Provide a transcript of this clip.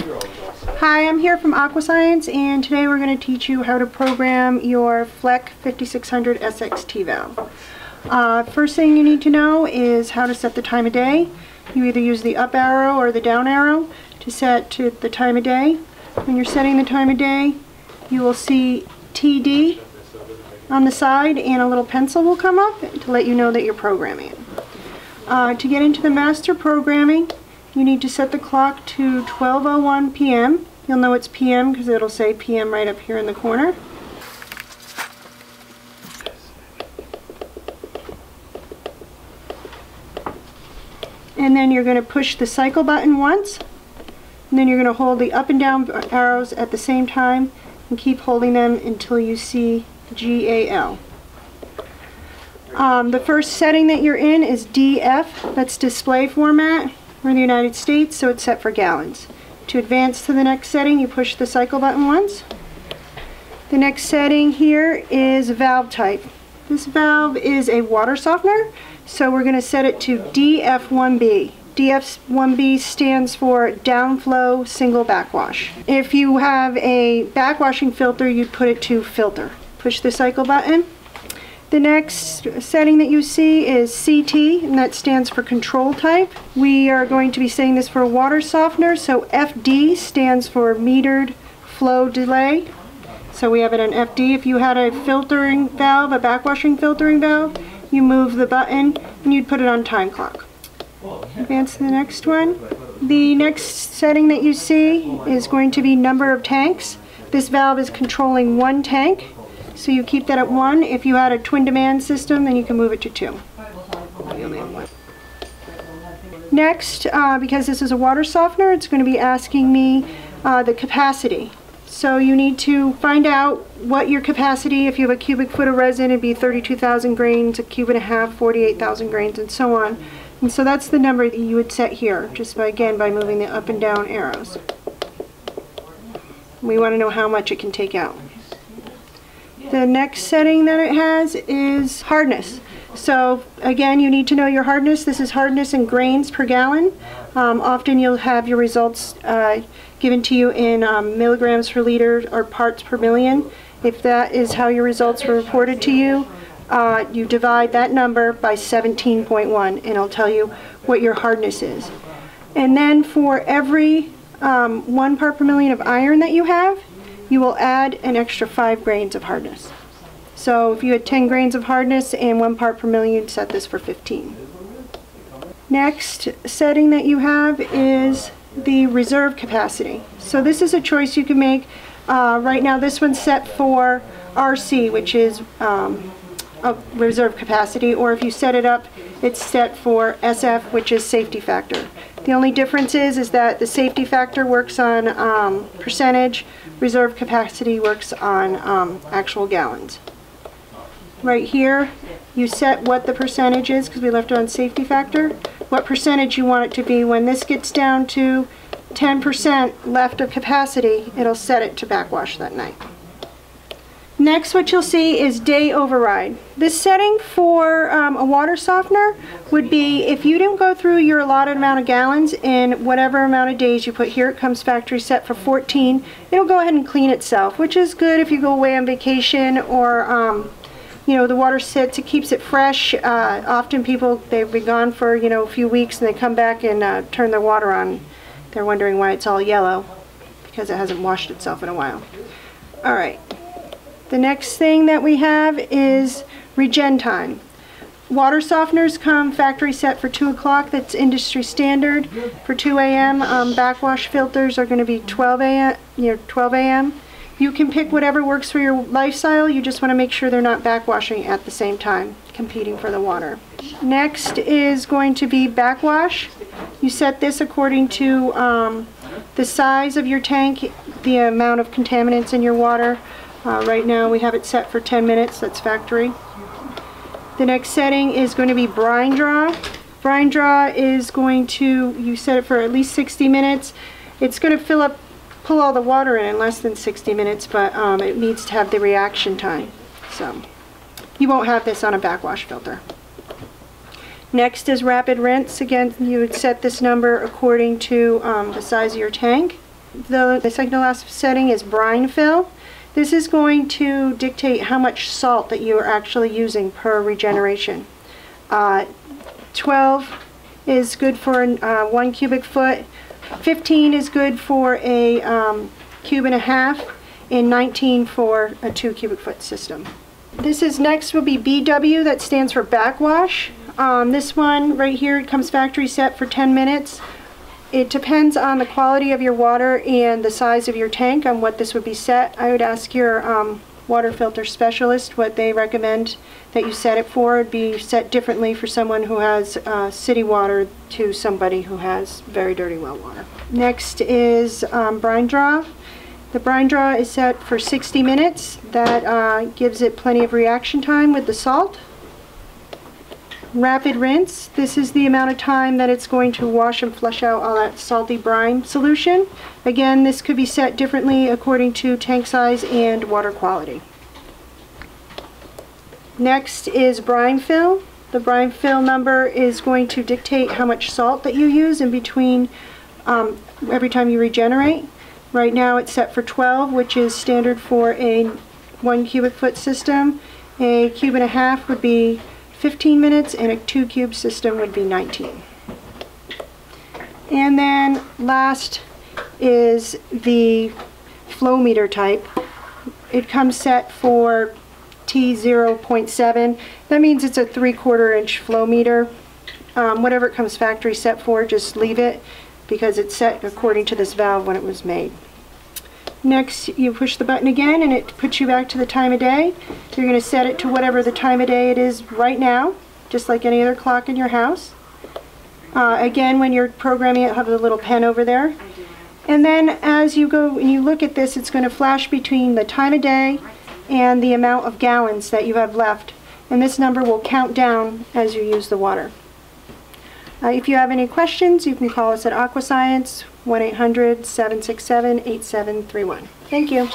Hi, I'm here from Aquascience, and today we're going to teach you how to program your Fleck 5600 SXT valve. First thing you need to know is how to set the time of day. You either use the up arrow or the down arrow to set to the time of day. When you're setting the time of day, you will see TD on the side and a little pencil will come up to let you know that you're programming it. To get into the master programming, you need to set the clock to 12:01 p.m. You'll know it's p.m. because it'll say p.m. right up here in the corner. And then you're going to push the cycle button once, and then you're going to hold the up and down arrows at the same time and keep holding them until you see GAL. The first setting that you're in is DF, that's display format. We're in the United States, so it's set for gallons. To advance to the next setting, you push the cycle button once. The next setting here is valve type. This valve is a water softener, so we're going to set it to DF1B. DF1B stands for downflow single backwash. If you have a backwashing filter, you'd put it to filter. Push the cycle button. The next setting that you see is CT, and that stands for control type. We are going to be saying this for a water softener, so FD stands for metered flow delay. So we have it on FD. If you had a filtering valve, a backwashing filtering valve, you move the button and you'd put it on time clock. Advance to the next one. The next setting that you see is going to be number of tanks. This valve is controlling one tank. So you keep that at 1. If you had a twin demand system, then you can move it to 2. Next, because this is a water softener, it's going to be asking me the capacity. So you need to find out what your capacity, if you have a cubic foot of resin, it'd be 32,000 grains, a cube and a half, 48,000 grains, and so on. And so that's the number that you would set here, just by, again, by moving the up and down arrows. We want to know how much it can take out. The next setting that it has is hardness. So again, you need to know your hardness. This is hardness in grains per gallon. Often you'll have your results given to you in milligrams per liter or parts per million. If that is how your results were reported to you, you divide that number by 17.1 and it'll tell you what your hardness is. And then for every 1 part per million of iron that you have, you will add an extra 5 grains of hardness. So if you had 10 grains of hardness and 1 part per million, you'd set this for 15. Next setting that you have is the reserve capacity. So this is a choice you can make. Right now this one's set for RC, which is a reserve capacity, or if you set it up, it's set for SF, which is safety factor. The only difference is that the safety factor works on percentage, reserve capacity works on actual gallons. Right here, you set what the percentage is, because we left it on safety factor, what percentage you want it to be. When this gets down to 10% left of capacity, it'll set it to backwash that night. Next, what you'll see is day override. This setting for a water softener would be if you didn't go through your allotted amount of gallons in whatever amount of days you put here. It comes factory set for 14. It'll go ahead and clean itself, which is good if you go away on vacation or you know, the water sits, it keeps it fresh. Often people, they've been gone for, you know, a few weeks and they come back and turn their water on. They're wondering why it's all yellow, because it hasn't washed itself in a while. Alright. The next thing that we have is regen time. Water softeners come factory set for 2 o'clock. That's industry standard. For 2 a.m., backwash filters are going to be 12 a.m. You know, 12 a.m. You can pick whatever works for your lifestyle. You just want to make sure they're not backwashing at the same time, competing for the water. Next is going to be backwash. You set this according to the size of your tank, the amount of contaminants in your water. Right now we have it set for 10 minutes, that's factory. The next setting is going to be Brine Draw. Brine Draw is going to, you set it for at least 60 minutes. It's going to pull all the water in less than 60 minutes, but it needs to have the reaction time. So you won't have this on a backwash filter. Next is rapid rinse. Again, you would set this number according to the size of your tank. The second to last setting is brine fill. This is going to dictate how much salt that you are actually using per regeneration. 12 is good for 1 cubic foot, 15 is good for a cube and a half, and 19 for a 2 cubic foot system. This is next will be BW, that stands for backwash. This one right here, it comes factory set for 10 minutes. It depends on the quality of your water and the size of your tank on what this would be set. I would ask your water filter specialist what they recommend that you set it for. It'd be set differently for someone who has city water to somebody who has very dirty well water. Next is Brine Draw. The Brine Draw is set for 60 minutes. That gives it plenty of reaction time with the salt. Rapid rinse. This is the amount of time that it's going to wash and flush out all that salty brine solution. Again, this could be set differently according to tank size and water quality. Next is brine fill. The brine fill number is going to dictate how much salt that you use in between every time you regenerate. Right now it's set for 12, which is standard for a 1 cubic foot system. A cube and a half would be 15 minutes, and a 2 cube system would be 19. And then last is the flow meter type. It comes set for T0.7. That means it's a 3/4 inch flow meter. Whatever it comes factory set for, just leave it because it's set according to this valve when it was made. Next, you push the button again and it puts you back to the time of day. You're going to set it to whatever the time of day it is right now, just like any other clock in your house. Again, when you're programming it, have a little pen over there. And then as you go and you look at this, it's going to flash between the time of day and the amount of gallons that you have left. And this number will count down as you use the water. If you have any questions, you can call us at AquaScience, 1-800-767-8731. Thank you.